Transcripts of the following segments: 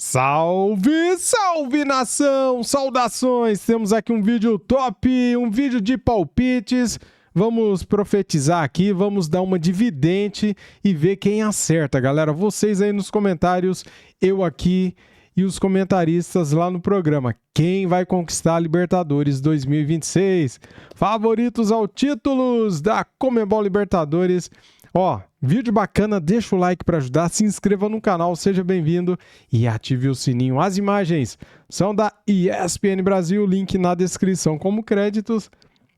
Salve, salve nação! Saudações! Temos aqui um vídeo top, um vídeo de palpites. Vamos profetizar aqui, vamos dar uma dividente e ver quem acerta, galera. Vocês aí nos comentários, eu aqui e os comentaristas lá no programa. Quem vai conquistar a Libertadores 2026? Favoritos ao títulos da Conmebol Libertadores. Ó, vídeo bacana, deixa o like para ajudar, se inscreva no canal, seja bem-vindo e ative o sininho. As imagens são da ESPN Brasil, link na descrição como créditos.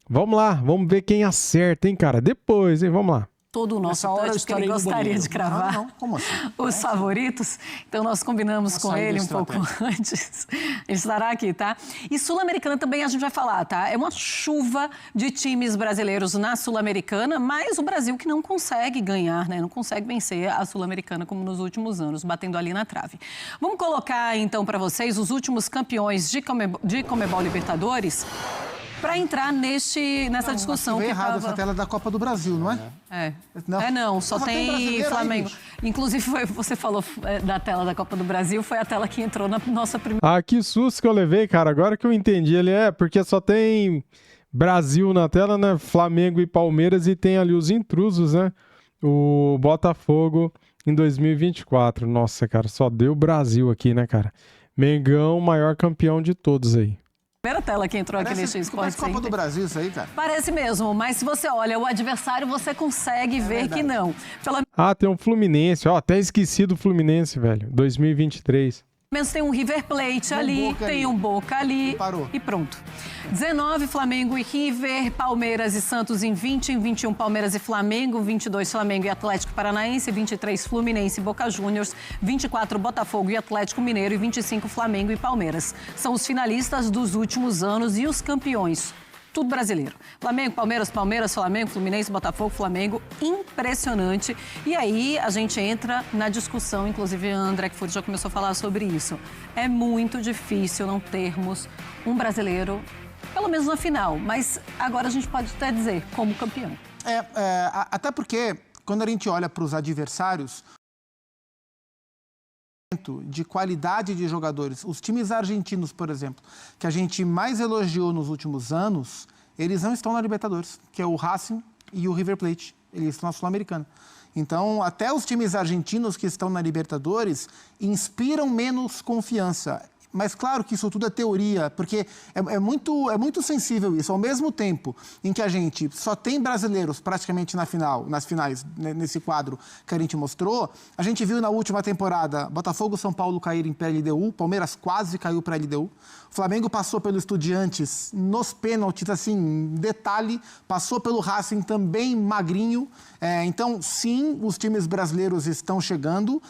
Vamos lá, vamos ver quem acerta, hein, cara? Depois, hein? Vamos lá. Todo o nosso touch que ele gostaria de cravar. Não. Como assim? Os favoritos. Então, nós combinamos com ele um pouco antes. Ele estará aqui, tá? E Sul-Americana também a gente vai falar, tá? É uma chuva de times brasileiros na Sul-Americana, mas o Brasil que não consegue ganhar, né? Não consegue vencer a Sul-Americana como nos últimos anos, batendo ali na trave. Vamos colocar, então, para vocês os últimos campeões de Conmebol Libertadores para entrar nessa discussão. Veio errado essa tela da Copa do Brasil, não é? Não, só tem Flamengo. Aí, inclusive, você falou da tela da Copa do Brasil, foi a tela que entrou na nossa primeira... Ah, que susto que eu levei, cara. Agora que eu entendi, ele porque só tem Brasil na tela, né? Flamengo e Palmeiras, e tem ali os intrusos, né? O Botafogo em 2024. Nossa, cara, só deu Brasil aqui, né, cara? Mengão, maior campeão de todos aí. Primeira tela que entrou aqui nesse esporte. Parece Copa do Brasil isso aí, cara. Parece mesmo, mas se você olha o adversário, você consegue ver verdade. que não. Ah, tem um Fluminense. Ó, até esqueci do Fluminense, velho. 2023. Menos tem um River Plate ali, tem um Boca ali e pronto. 19 Flamengo e River, Palmeiras e Santos em 20, em 21 Palmeiras e Flamengo, 22 Flamengo e Atlético Paranaense, 23 Fluminense e Boca Juniors, 24 Botafogo e Atlético Mineiro e 25 Flamengo e Palmeiras. São os finalistas dos últimos anos e os campeões. Tudo brasileiro. Flamengo, Palmeiras, Flamengo, Fluminense, Botafogo, Flamengo. Impressionante. E aí a gente entra na discussão, inclusive a André Kfouri já começou a falar sobre isso. É muito difícil não termos um brasileiro, pelo menos na final, mas agora a gente pode até dizer como campeão. Até porque, quando a gente olha para os adversários, de qualidade de jogadores, os times argentinos, por exemplo, que a gente mais elogiou nos últimos anos, eles não estão na Libertadores, que é o Racing e o River Plate, eles estão na Sul-Americana. Então, até os times argentinos que estão na Libertadores inspiram menos confiança. Mas claro que isso tudo é teoria, porque é muito sensível isso. Ao mesmo tempo em que a gente só tem brasileiros praticamente nas finais, nesse quadro que a gente mostrou, a gente viu na última temporada Botafogo e São Paulo caírem para a LDU, Palmeiras quase caiu para a LDU, o Flamengo passou pelo Estudiantes nos pênaltis, assim, detalhe, passou pelo Racing também magrinho. Então, sim, os times brasileiros estão chegando,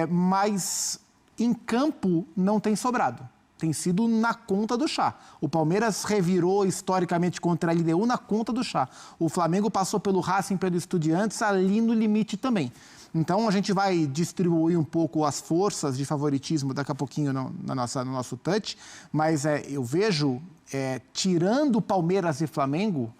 mas... em campo não tem sobrado, tem sido na conta do chá. O Palmeiras revirou historicamente contra a LDU na conta do chá. O Flamengo passou pelo Racing, pelo Estudiantes, ali no limite também. Então a gente vai distribuir um pouco as forças de favoritismo daqui a pouquinho no nosso touch, mas eu vejo, tirando Palmeiras e Flamengo,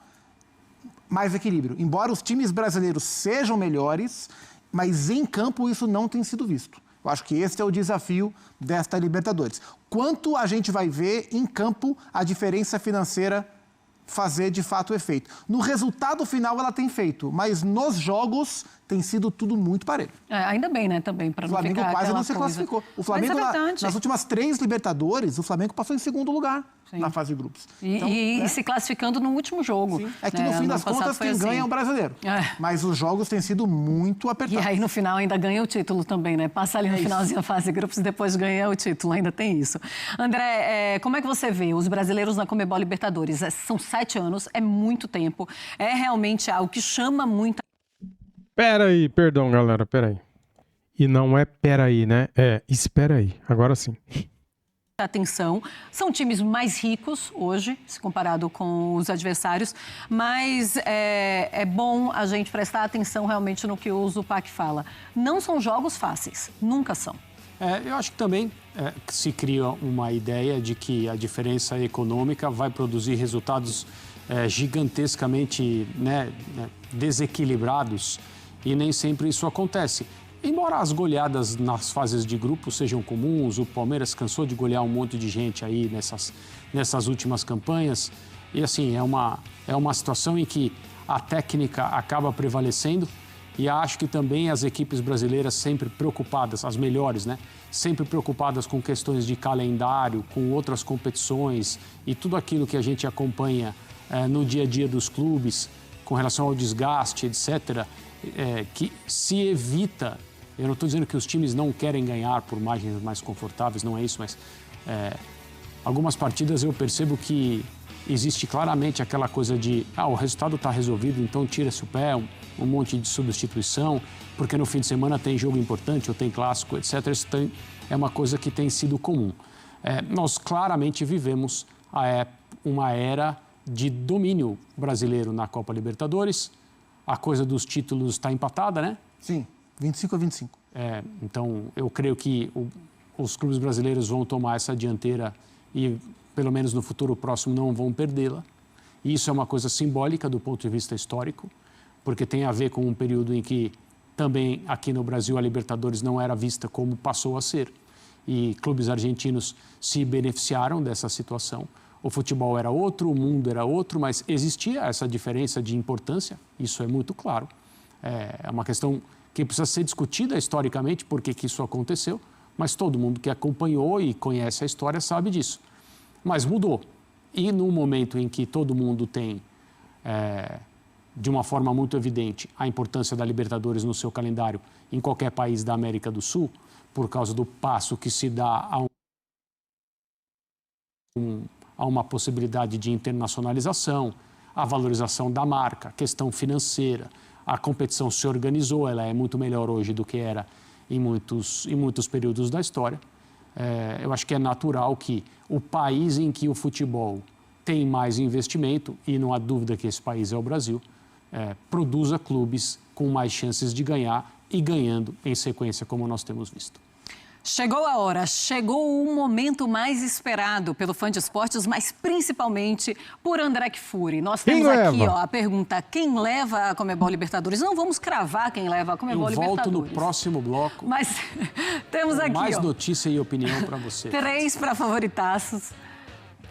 mais equilíbrio. Embora os times brasileiros sejam melhores, mas em campo isso não tem sido visto. Eu acho que esse é o desafio desta Libertadores. Quanto a gente vai ver em campo a diferença financeira fazer de fato efeito. No resultado final ela tem feito, mas nos jogos tem sido tudo muito parelho. Ainda bem, né, também, para não ficar O Flamengo quase não se coisa. classificou. O Flamengo, nas últimas 3 Libertadores, o Flamengo passou em segundo lugar. Sim. Na fase de grupos. E se classificando no último jogo. Sim. É que no fim das contas quem ganha é o brasileiro. Mas os jogos têm sido muito apertados. E aí no final ainda ganha o título também, né? Passa ali no finalzinho da fase de grupos e depois ganha o título, ainda tem isso. André, como é que você vê os brasileiros na Conmebol Libertadores? São 7 anos, é muito tempo, é realmente algo que chama muito... Peraí, perdão galera, peraí. E não é peraí, né? Espera aí, agora sim. Atenção, são times mais ricos hoje, se comparado com os adversários, mas é bom a gente prestar atenção realmente no que o Zupac fala. Não são jogos fáceis, nunca são. Eu acho que também se cria uma ideia de que a diferença econômica vai produzir resultados gigantescamente desequilibrados e nem sempre isso acontece. embora as goleadas nas fases de grupo sejam comuns, o Palmeiras cansou de golear um monte de gente aí nessas últimas campanhas. E assim, é uma situação em que a técnica acaba prevalecendo e acho que também as equipes brasileiras sempre preocupadas, as melhores, né? Sempre preocupadas com questões de calendário, com outras competições e tudo aquilo que a gente acompanha no dia a dia dos clubes, com relação ao desgaste, etc., que se evita. Eu não estou dizendo que os times não querem ganhar por margens mais confortáveis, não é isso, mas algumas partidas eu percebo que existe claramente aquela coisa de o resultado está resolvido, então tira-se o pé, um monte de substituição, porque no fim de semana tem jogo importante ou tem clássico, etc. Isso é uma coisa que tem sido comum. Nós claramente vivemos uma era de domínio brasileiro na Copa Libertadores. A coisa dos títulos está empatada, né? Sim, 25-25. Então, eu creio que os clubes brasileiros vão tomar essa dianteira e, pelo menos no futuro próximo, não vão perdê-la. E isso é uma coisa simbólica do ponto de vista histórico, porque tem a ver com um período em que também aqui no Brasil a Libertadores não era vista como passou a ser. E clubes argentinos se beneficiaram dessa situação. O futebol era outro, o mundo era outro, mas existia essa diferença de importância, isso é muito claro. É uma questão que precisa ser discutida historicamente, por que isso aconteceu, mas todo mundo que acompanhou e conhece a história sabe disso. Mas mudou. E no momento em que todo mundo tem, de uma forma muito evidente, a importância da Libertadores no seu calendário em qualquer país da América do Sul, por causa do passo que se dá a uma possibilidade de internacionalização, a valorização da marca, a questão financeira, a competição se organizou, ela é muito melhor hoje do que era em muitos períodos da história. Eu acho que é natural que o país em que o futebol tem mais investimento, e não há dúvida que esse país é o Brasil, produza clubes com mais chances de ganhar e ganhando em sequência, como nós temos visto. Chegou a hora, chegou o momento mais esperado pelo fã de esportes, mas principalmente por André Kfouri. Nós temos aqui a pergunta, quem leva a Conmebol Libertadores? Não vamos cravar quem leva a Conmebol Libertadores. Eu volto no próximo bloco. Mas temos aqui, mais notícia e opinião para você. 3 para favoritaços.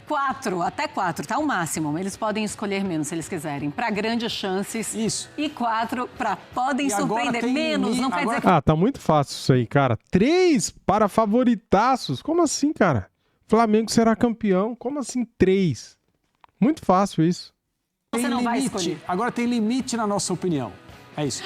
4, até 4, tá o máximo. Eles podem escolher menos se eles quiserem. Para grandes chances. Isso. E 4 para podem surpreender. Menos, não quer dizer que... tá muito fácil isso aí, cara. 3 para favoritaços? Como assim, cara? Flamengo será campeão? Como assim 3? Muito fácil isso. Você não vai escolher. Agora tem limite na nossa opinião. É isso.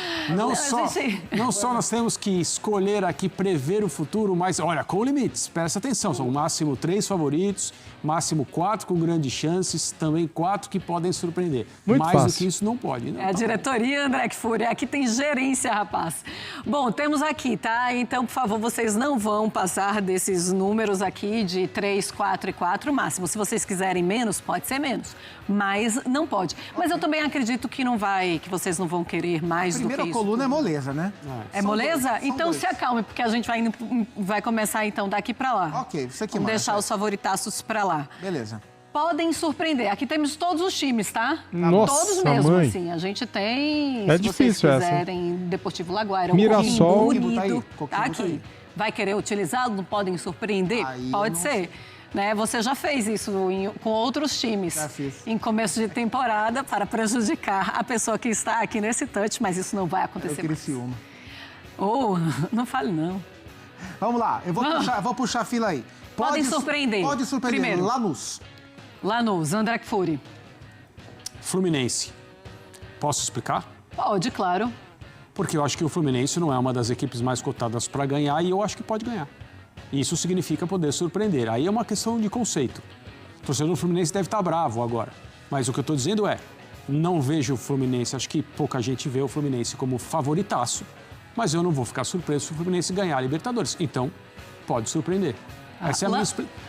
Não só nós temos que escolher aqui, prever o futuro, mas, olha, com limites. Presta atenção, são máximo 3 favoritos, máximo 4 com grandes chances, também 4 que podem surpreender. Muito mais fácil. do que isso não pode. Não, a diretoria, André Kfouri. Aqui tem gerência, rapaz. Bom, temos aqui, tá? Então, por favor, vocês não vão passar desses números aqui de 3, 4 e 4 máximo. Se vocês quiserem menos, pode ser menos. Mas não pode. Mas eu também acredito que que vocês não vão querer mais do que isso. A primeira coluna é moleza, né? É moleza? Então se acalme, porque a gente vai começar então daqui pra lá. Ok, você que Vamos manda. deixar os favoritaços pra lá. Beleza. Podem surpreender. Aqui temos todos os times, tá? Nossa, todos mesmo, mãe. assim. A gente tem, É se difícil vocês quiserem, Deportivo Laguaira, Mirassol. Unido. Coquimbo Tá aqui. Vai querer utilizá-lo? Não podem surpreender? Aí Pode ser. Né? Você já fez isso com outros times Já fiz. em começo de temporada para prejudicar a pessoa que está aqui nesse touch, mas isso não vai acontecer mais. Criciúma. Não fale não. Vamos lá, eu vou puxar a fila aí. Podem surpreender. Pode surpreender. Primeiro. Lanús, André Kfouri. Fluminense. Posso explicar? Pode, claro. Porque eu acho que o Fluminense não é uma das equipes mais cotadas para ganhar e eu acho que pode ganhar. Isso significa poder surpreender. Aí é uma questão de conceito. O torcedor do Fluminense deve estar bravo agora. Mas o que eu estou dizendo não vejo o Fluminense, acho que pouca gente vê o Fluminense como favoritaço, mas eu não vou ficar surpreso se o Fluminense ganhar a Libertadores. Então, pode surpreender. Essa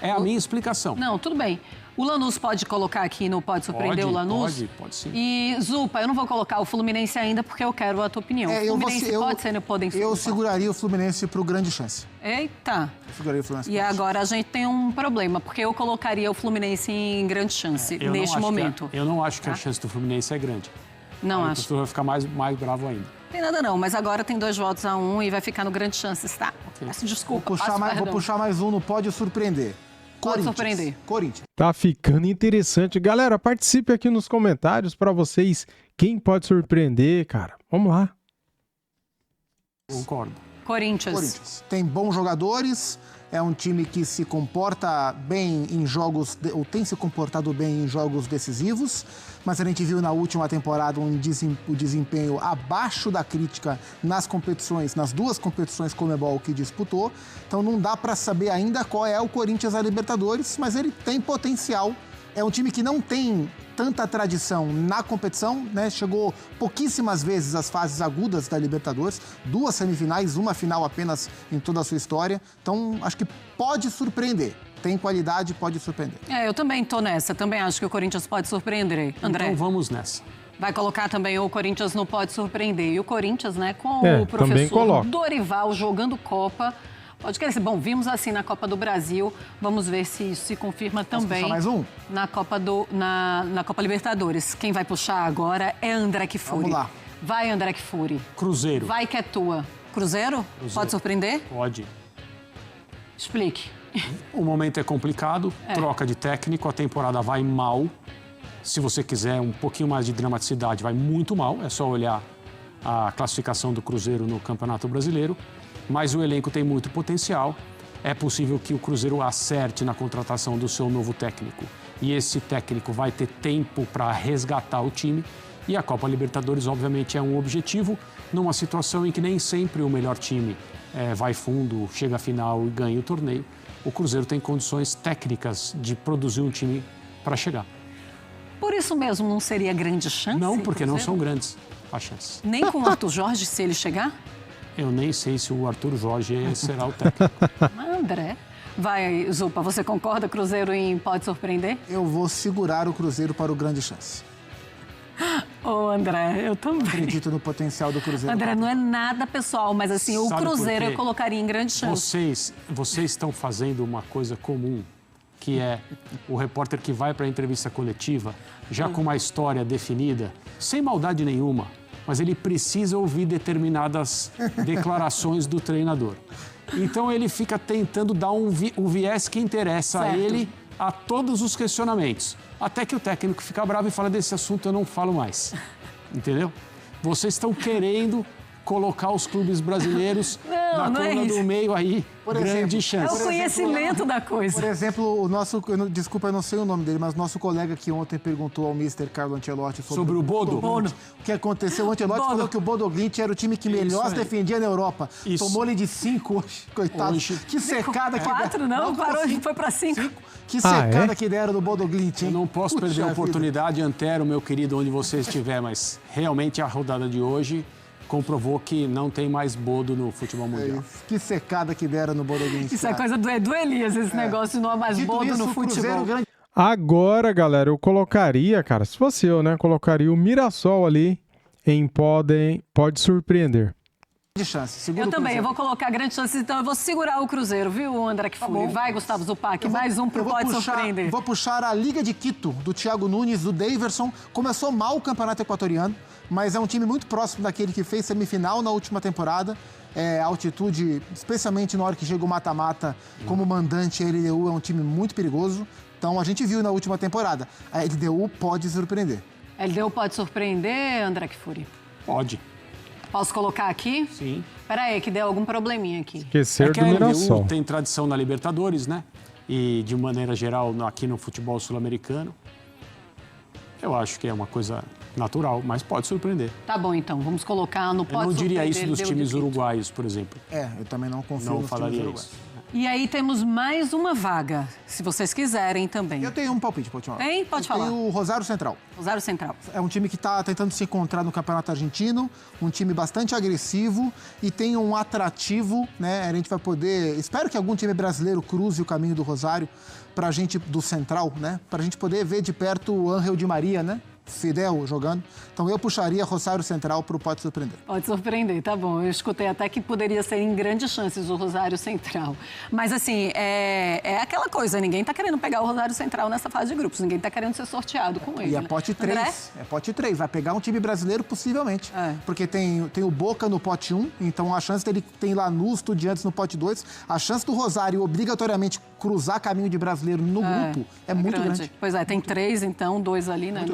é a minha explicação. Não, tudo bem. O Lanús pode colocar aqui, não pode surpreender o Lanús? Pode sim. E, Zupa, eu não vou colocar o Fluminense ainda porque eu quero a tua opinião. O Fluminense pode ser no podem surpreender. Eu seguraria o Fluminense para o grande chance. Eita. Eu seguraria o Fluminense. E agora a gente tem um problema, porque eu colocaria o Fluminense em grande chance neste momento. Eu não acho que a chance do Fluminense é grande. Não Aí acho. o torcedor vai ficar mais bravo ainda. Tem nada não, mas agora tem 2-1 e vai ficar no Grande Chances, tá? Okay. Peço desculpa. Vou puxar mais um no Pode Surpreender. Pode surpreender. Corinthians. Tá ficando interessante. Galera, participe aqui nos comentários para vocês quem pode surpreender, cara. Vamos lá. Concordo. Corinthians. Tem bons jogadores, é um time que se comporta bem em jogos, ou tem se comportado bem em jogos decisivos, mas a gente viu na última temporada o desempenho abaixo da crítica nas competições, nas duas competições Conmebol que disputou. Então não dá para saber ainda qual é o Corinthians da Libertadores, mas ele tem potencial. É um time que não tem tanta tradição na competição, né? Chegou pouquíssimas vezes às fases agudas da Libertadores, 2 semifinais, 1 final apenas em toda a sua história. Então, acho que pode surpreender. Tem qualidade, pode surpreender. Eu também tô nessa. Também acho que o Corinthians pode surpreender. André? Então vamos nessa. Vai colocar também o Corinthians no Pode Surpreender. E o Corinthians, né, com o também professor coloca. Dorival jogando Copa. Pode crescer. Bom, vimos assim na Copa do Brasil. Vamos ver se isso se confirma também. Puxar mais um? Na Copa Libertadores. Quem vai puxar agora é André Kfouri. Vamos lá. Vai, André Kfouri. Cruzeiro. Vai que é tua. Cruzeiro? Pode surpreender? Pode. Explique. O momento é complicado, troca de técnico, a temporada vai mal. Se você quiser um pouquinho mais de dramaticidade, vai muito mal. É só olhar a classificação do Cruzeiro no Campeonato Brasileiro. Mas o elenco tem muito potencial. É possível que o Cruzeiro acerte na contratação do seu novo técnico. E esse técnico vai ter tempo para resgatar o time. E a Copa Libertadores, obviamente, é um objetivo numa situação em que nem sempre o melhor time vai fundo, chega à final e ganha o torneio. O Cruzeiro tem condições técnicas de produzir um time para chegar. Por isso mesmo não seria grande chance? Não, porque não Cruzeiro? são grandes as chances. Nem com o Arthur Jorge, se ele chegar? Eu nem sei se o Arthur Jorge será o técnico. André. Vai, Zupa, você concorda? Cruzeiro pode surpreender? Eu vou segurar o Cruzeiro para o Grande Chance. André, eu também. Acredito no potencial do Cruzeiro. André, não é nada pessoal, mas assim, o Sabe Cruzeiro por quê? eu colocaria em grande chance. Vocês estão fazendo uma coisa comum, que é o repórter que vai para a entrevista coletiva, já com uma história definida, sem maldade nenhuma, mas ele precisa ouvir determinadas declarações do treinador. Então ele fica tentando dar o viés que interessa a ele a todos os questionamentos. Até que o técnico fica bravo e fala: desse assunto eu não falo mais. Entendeu? Vocês estão querendo colocar os clubes brasileiros na coluna do meio aí. Grande chance. É o conhecimento da coisa. Por exemplo, desculpa, eu não sei o nome dele, mas nosso colega que ontem perguntou ao Mr. Carlo Ancelotti sobre o Bodo. O que aconteceu? O Ancelotti falou que o Bodo Glimt era o time que melhor se defendia na Europa. Tomou-lhe de 5 hoje, coitado. Hoje. Que secada que 4, não, parou, a gente foi pra 5. Que secada que deram do Bodo Glimt, hein? Eu não posso perder a oportunidade, Antero, meu querido, onde você estiver, mas realmente a rodada de hoje comprovou que não tem mais Bodo no futebol mundial. Que secada que deram no Bodo Glimt. Isso é coisa do Elias, esse negócio de não há mais Bodo no futebol. Agora, galera, eu colocaria, cara, se fosse eu, né, colocaria o Mirassol ali em pode surpreender. De chance. Eu também, eu vou colocar grande chance, então eu vou segurar o Cruzeiro, viu, André Kfouri? Vai, Gustavo Zupac, mais um pro Pode Surpreender. Vou puxar a Liga de Quito, do Thiago Nunes, do Daverson. Começou mal o campeonato equatoriano, mas é um time muito próximo daquele que fez semifinal na última temporada. A altitude, especialmente na hora que chega o mata-mata, como mandante, a LDU é um time muito perigoso. Então a gente viu na última temporada. A LDU pode surpreender. A LDU pode surpreender, André Kfouri? Pode. Posso colocar aqui? Sim. Peraí, que deu algum probleminha aqui. Esquecer que do a Mirassol. LDU tem tradição na Libertadores, né? E de maneira geral aqui no futebol sul-americano. Eu acho que é uma coisa natural, mas pode surpreender. Tá bom, então. Vamos colocar no Pode Eu não diria Surpreender, isso dos LDU times de Quito. uruguaios, por exemplo. Eu também não confio Não nos times falaria uruguaios. isso. E aí temos mais uma vaga, se vocês quiserem também. Eu tenho um palpite, pode falar. Tem? Pode falar. Tem o Rosário Central. Rosário Central. É um time que está tentando se encontrar no Campeonato Argentino, um time bastante agressivo e tem um atrativo, né? A gente vai poder... Espero que algum time brasileiro cruze o caminho do Rosário pra gente, do Central, né? Pra gente poder ver de perto o Ángel Di Maria, né? Fidel jogando. Então eu puxaria Rosário Central para o Pode Surpreender. Pode surpreender, tá bom. Eu escutei até que poderia ser em grandes chances o Rosário Central. Mas assim, é aquela coisa, ninguém tá querendo pegar o Rosário Central nessa fase de grupos, ninguém tá querendo ser sorteado com ele. E é pote 3, André? é pote 3, vai pegar um time brasileiro possivelmente. Porque tem o Boca no pote 1, então a chance dele tem Lanús, Estudiantes no pote 2, a chance do Rosário obrigatoriamente cruzar caminho de brasileiro no grupo é muito grande. Pois é, tem 3 então, 2 ali, né?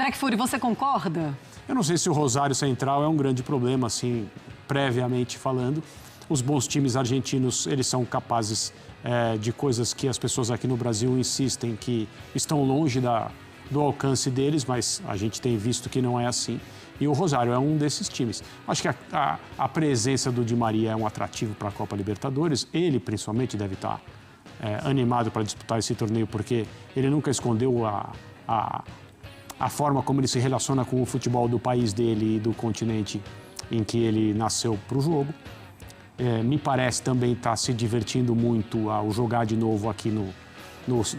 André Kfouri, você concorda? Eu não sei se o Rosário Central é um grande problema, assim, previamente falando. Os bons times argentinos, eles são capazes de coisas que as pessoas aqui no Brasil insistem que estão longe do alcance deles, mas a gente tem visto que não é assim. E o Rosário é um desses times. Acho que a presença do Di Maria é um atrativo para a Copa Libertadores. Ele, principalmente, deve estar animado para disputar esse torneio, porque ele nunca escondeu a forma como ele se relaciona com o futebol do país dele e do continente em que ele nasceu para o jogo. Me parece também estar se divertindo muito ao jogar de novo aqui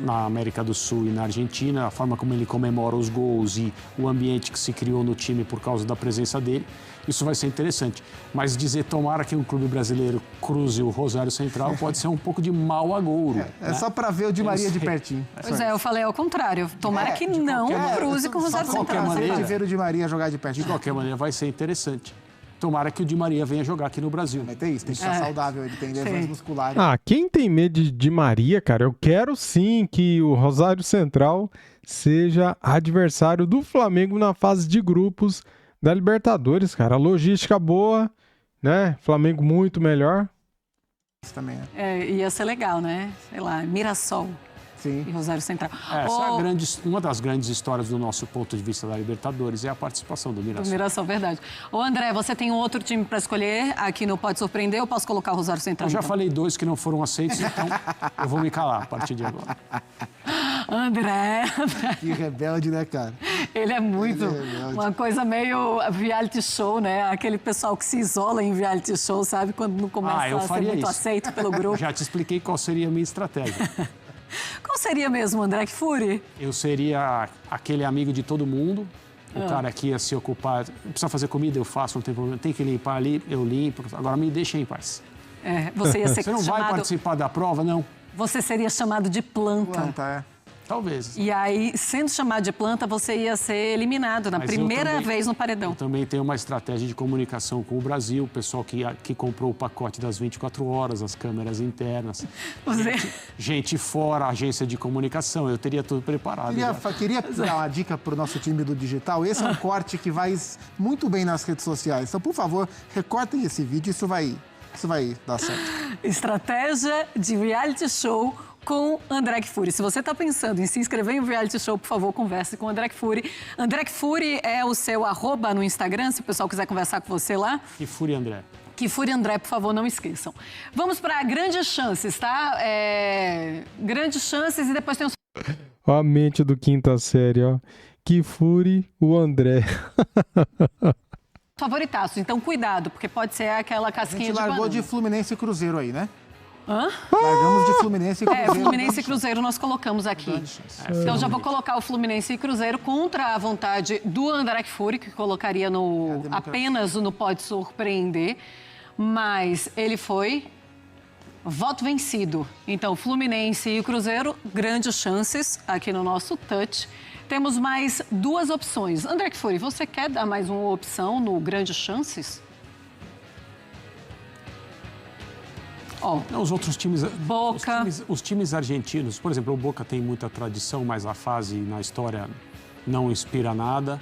na América do Sul e na Argentina, a forma como ele comemora os gols e o ambiente que se criou no time por causa da presença dele. Isso vai ser interessante. Mas dizer tomara que um clube brasileiro cruze o Rosário Central pode ser um pouco de mau agouro. É só para ver o Di Maria de pertinho. Pois é, eu falei ao contrário. Tomara que não cruze com o Rosário Central. De ver o Di Maria jogar de pertinho. De qualquer maneira, vai ser interessante. Tomara que o Di Maria venha jogar aqui no Brasil. Vai ter isso, tem que estar saudável, ele tem lesões musculares. Quem tem medo de Di Maria, cara, eu quero sim que o Rosário Central seja adversário do Flamengo na fase de grupos da Libertadores, cara. A logística boa, né? Flamengo muito melhor. Isso também ia ser legal, né? Sei lá, Mirassol. Sim. E Rosário Central. Essa é uma das grandes histórias do nosso ponto de vista da Libertadores, é a participação do Mirassol. Do Mirassol, verdade. Ô André, você tem um outro time para escolher aqui no Pode Surpreender ou posso colocar o Rosário Central? Eu já então? falei 2 que não foram aceitos, então eu vou me calar a partir de agora. André. Que rebelde, né, cara? Ele é muito uma coisa meio reality show, né? Aquele pessoal que se isola em reality show, sabe? Quando não começa a ser muito aceito pelo grupo. Já te expliquei qual seria a minha estratégia. Qual seria mesmo, André Kfouri? Eu seria aquele amigo de todo mundo, o cara que ia se ocupar. Precisa fazer comida, eu faço, não tem problema. Tem que limpar ali, eu limpo. Agora me deixa em paz. Você ia ser Você não vai participar da prova, não? Você seria chamado de planta. Planta, Talvez. E aí, sendo chamado de planta, você ia ser eliminado na primeira vez no paredão. Eu também tenho uma estratégia de comunicação com o Brasil, o pessoal que comprou o pacote das 24 horas, as câmeras internas. Gente fora, agência de comunicação, eu teria tudo preparado. Queria dar uma dica para o nosso time do digital. Esse é um corte que vai muito bem nas redes sociais. Então, por favor, recortem esse vídeo, isso vai dar certo. Estratégia de reality show com André Kfouri. Se você está pensando em se inscrever em um reality show, por favor, converse com o André Kfouri. André Kfouri é o seu @ no Instagram, se o pessoal quiser conversar com você lá. Kfouri André. Kfouri André, por favor, não esqueçam. Vamos para grandes chances, tá? Grandes chances e depois tem os... Ó a mente do quinta série, ó. Kfouri, o André. favoritaços. Então, cuidado, porque pode ser aquela casquinha de banana. A gente largou de Fluminense e Cruzeiro aí, né? Largamos de Fluminense e Cruzeiro. Fluminense e Cruzeiro nós colocamos aqui. Então já vou colocar o Fluminense e Cruzeiro contra a vontade do André Kfouri, que colocaria apenas no Pode Surpreender. Mas ele foi voto vencido. Então, Fluminense e Cruzeiro, grandes chances aqui no nosso touch. Temos mais 2 opções. André Kfouri, você quer dar mais uma opção no grandes chances? Os outros times... Boca. Os times argentinos, por exemplo, o Boca tem muita tradição, mas a fase na história não inspira nada.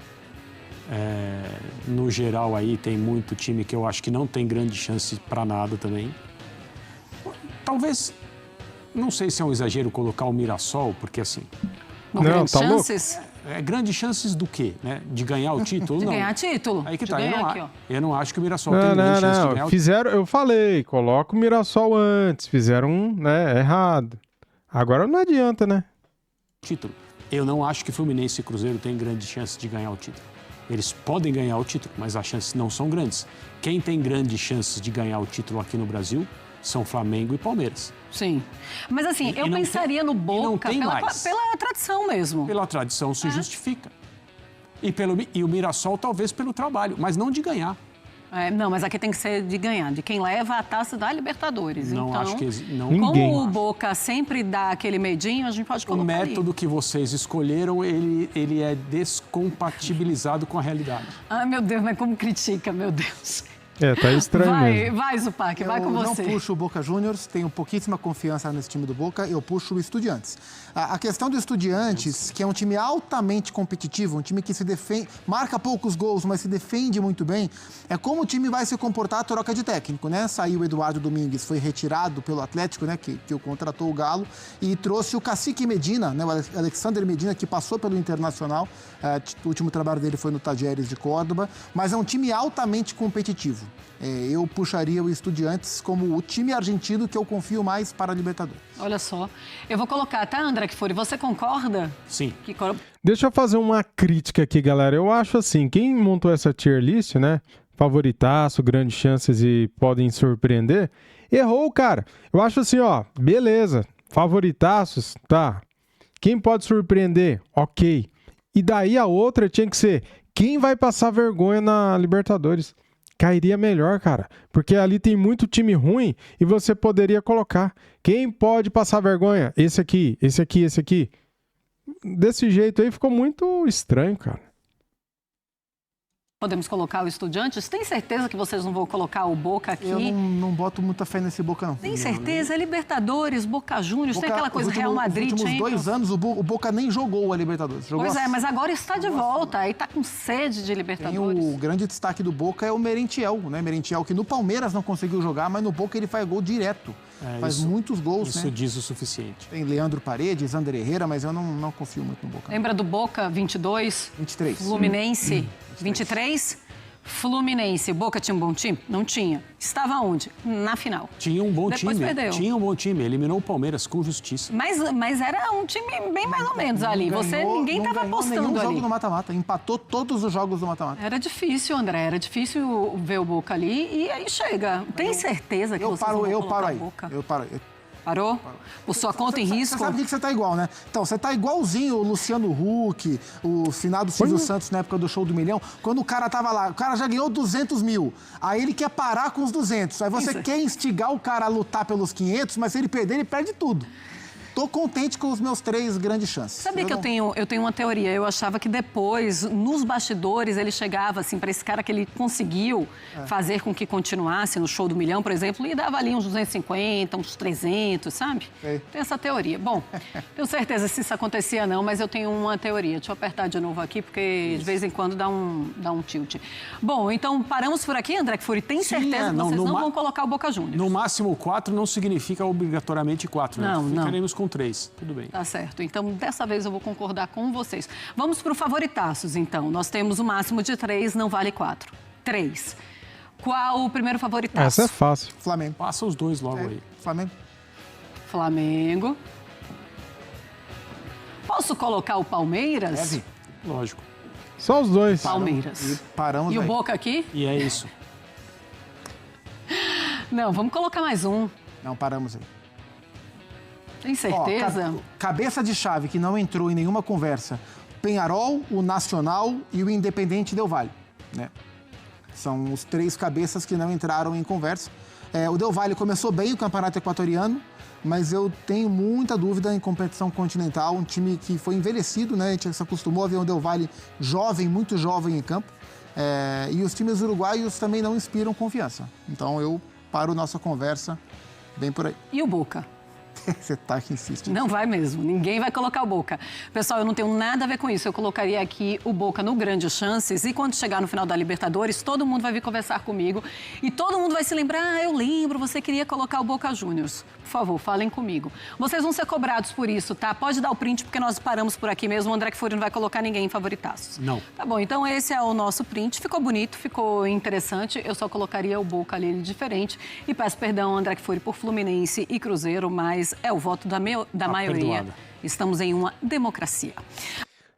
No geral, aí tem muito time que eu acho que não tem grande chance para nada também. Talvez, não sei se é um exagero colocar o Mirassol, porque assim... Grandes chances? Grandes chances do quê? Né? De ganhar o título? De ganhar título. Aí que de tá. Ganhar Eu não acho que o Mirassol tem grande chance de ganhar o título. Eu falei, coloca o Mirassol antes. Fizeram, errado. Agora não adianta, né? Título. Eu não acho que Fluminense e Cruzeiro têm grande chance de ganhar o título. Eles podem ganhar o título, mas as chances não são grandes. Quem tem grandes chances de ganhar o título aqui no Brasil são Flamengo e Palmeiras. Sim. Mas assim, eu pensaria no Boca pela tradição mesmo. Pela tradição se justifica. E o Mirassol talvez pelo trabalho, mas não de ganhar. Não, mas aqui tem que ser de ganhar, de quem leva a taça da Libertadores. Não, então, acho que não. Como o Boca sempre dá aquele medinho, a gente pode colocar o método que vocês escolheram, ele é descompatibilizado com a realidade. Ah, meu Deus, mas como critica, meu Deus. Tá estranho mesmo. Vai, Zupac, vai com você. Eu não puxo o Boca Juniors, tenho pouquíssima confiança nesse time do Boca, eu puxo o Estudiantes. A questão do Estudiantes, que é um time altamente competitivo, um time que se defende, marca poucos gols, mas se defende muito bem, é como o time vai se comportar a troca de técnico, né? Saiu o Eduardo Domingues, foi retirado pelo Atlético, né? Que o contratou o Galo, e trouxe o Cacique Medina, né? O Alexander Medina, que passou pelo Internacional, o último trabalho dele foi no Tajeres de Córdoba, mas é um time altamente competitivo. Eu puxaria o Estudiantes como o time argentino que eu confio mais para a Libertadores. Olha só, eu vou colocar, tá, André Kfouri, você concorda? Sim. Deixa eu fazer uma crítica aqui, galera. Eu acho assim, quem montou essa tier list, né? Favoritaço, grandes chances e podem surpreender, errou, cara. Eu acho assim, ó, beleza, favoritaços, tá. Quem pode surpreender? Ok. E daí a outra tinha que ser, quem vai passar vergonha na Libertadores? Cairia melhor, cara, porque ali tem muito time ruim e você poderia colocar. Quem pode passar vergonha? Esse aqui, esse aqui, esse aqui. Desse jeito aí ficou muito estranho, cara. Podemos colocar o Estudiantes? Tem certeza que vocês não vão colocar o Boca aqui? Eu não boto muita fé nesse Boca, não. Tem certeza? É Libertadores, Boca Juniors, tem aquela coisa Real Madrid, nos últimos 2 anos, o Boca nem jogou a Libertadores. Pois é, mas agora está de volta, aí está com sede de Libertadores. O grande destaque do Boca é o Merentiel, né? Merentiel, que no Palmeiras não conseguiu jogar, mas no Boca ele faz gol direto. Faz muitos gols, Isso diz o suficiente. Tem Leandro Paredes, André Herrera, mas eu não confio muito no Boca. Lembra do Boca, 22? 23. Fluminense, 23? Fluminense. Boca tinha um bom time? Não tinha. Estava onde? Na final. Tinha um bom Depois time. Perdeu. Tinha um bom time. Eliminou o Palmeiras com justiça. Mas era um time bem mais ou menos ali. Ninguém estava apostando ali. Jogo no mata-mata. Empatou todos os jogos do mata-mata. Era difícil, André. Era difícil ver o Boca ali. E aí chega. Tem certeza que vocês vão colocar o Boca? Eu paro. Parou? Por sua conta em risco? Você sabe o que você tá igual, né? Então, você tá igualzinho o Luciano Huck, o finado Silvio Santos na época do Show do Milhão, quando o cara tava lá, o cara já ganhou 200 mil, aí ele quer parar com os 200, aí você quer instigar o cara a lutar pelos 500, mas se ele perder, ele perde tudo. Tô contente com os meus 3 grandes chances. Sabia que eu tenho uma teoria. Eu achava que depois, nos bastidores, ele chegava assim para esse cara que ele conseguiu fazer com que continuasse no Show do Milhão, por exemplo, e dava ali uns 250, uns 300, sabe? Tem essa teoria. Bom, tenho certeza se isso acontecia não, mas eu tenho uma teoria. Deixa eu apertar de novo aqui, porque de vez em quando dá um tilt. Bom, então paramos por aqui, André Kfouri. Tem certeza que vocês não vão colocar o Boca Juniors? No máximo 4 não significa obrigatoriamente 4, né? Ficaremos com 3, tudo bem. Tá certo, então dessa vez eu vou concordar com vocês. Vamos para o favoritaços, então. Nós temos o máximo de 3, não vale 4. 3. Qual o primeiro favoritaço? Essa é fácil. Flamengo. Passa os 2 logo aí. Flamengo. Flamengo. Posso colocar o Palmeiras? Lógico. Só os 2. Palmeiras. E paramos E aí. o Boca aqui? E é isso. Não, vamos colocar mais um. Não, paramos aí. Tem certeza? Cabeça de chave que não entrou em nenhuma conversa. Peñarol, o Nacional e o Independente Del Valle, né? São os 3 cabeças que não entraram em conversa. O Del Valle começou bem o campeonato equatoriano, mas eu tenho muita dúvida em competição continental. Um time que foi envelhecido, né? A gente se acostumou a ver um Del Valle jovem, muito jovem em campo. E os times uruguaios também não inspiram confiança. Então eu paro nossa conversa bem por aí. E o Boca? Você tá que insiste. Não vai mesmo, ninguém vai colocar o Boca. Pessoal, eu não tenho nada a ver com isso. Eu colocaria aqui o Boca no Grandes Chances e quando chegar no final da Libertadores, todo mundo vai vir conversar comigo e todo mundo vai se lembrar, eu lembro, você queria colocar o Boca Juniors. Por favor, falem comigo. Vocês vão ser cobrados por isso, tá? Pode dar o print porque nós paramos por aqui mesmo. O André Kfouri não vai colocar ninguém em favoritaços. Não. Tá bom, então esse é o nosso print. Ficou bonito, ficou interessante. Eu só colocaria o Boca ali diferente. E peço perdão, André Kfouri, por Fluminense e Cruzeiro, mas é o voto da maioria. Perdoada. Estamos em uma democracia.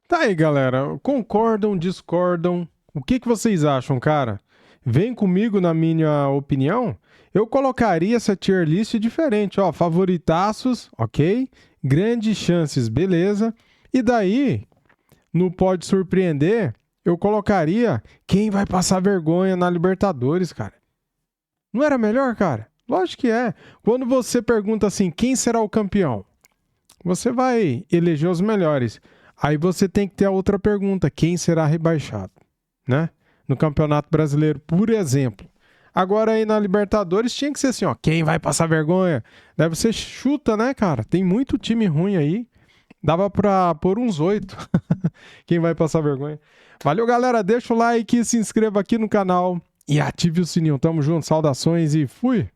Tá aí, galera. Concordam, discordam? O que vocês acham, cara? Vem comigo na minha opinião? eu colocaria essa tier list diferente, ó, favoritaços, ok? Grandes chances, beleza. E daí, no pode surpreender, eu colocaria quem vai passar vergonha na Libertadores, cara. Não era melhor, cara? Lógico que é. Quando você pergunta assim, quem será o campeão? Você vai eleger os melhores. Aí você tem que ter a outra pergunta, quem será rebaixado, né? No Campeonato Brasileiro, por exemplo. Agora aí na Libertadores tinha que ser assim, ó, quem vai passar vergonha? Daí você chuta, né, cara? Tem muito time ruim aí. Dava pra pôr uns 8. Quem vai passar vergonha? Valeu, galera. Deixa o like, se inscreva aqui no canal e ative o sininho. Tamo junto, saudações e fui!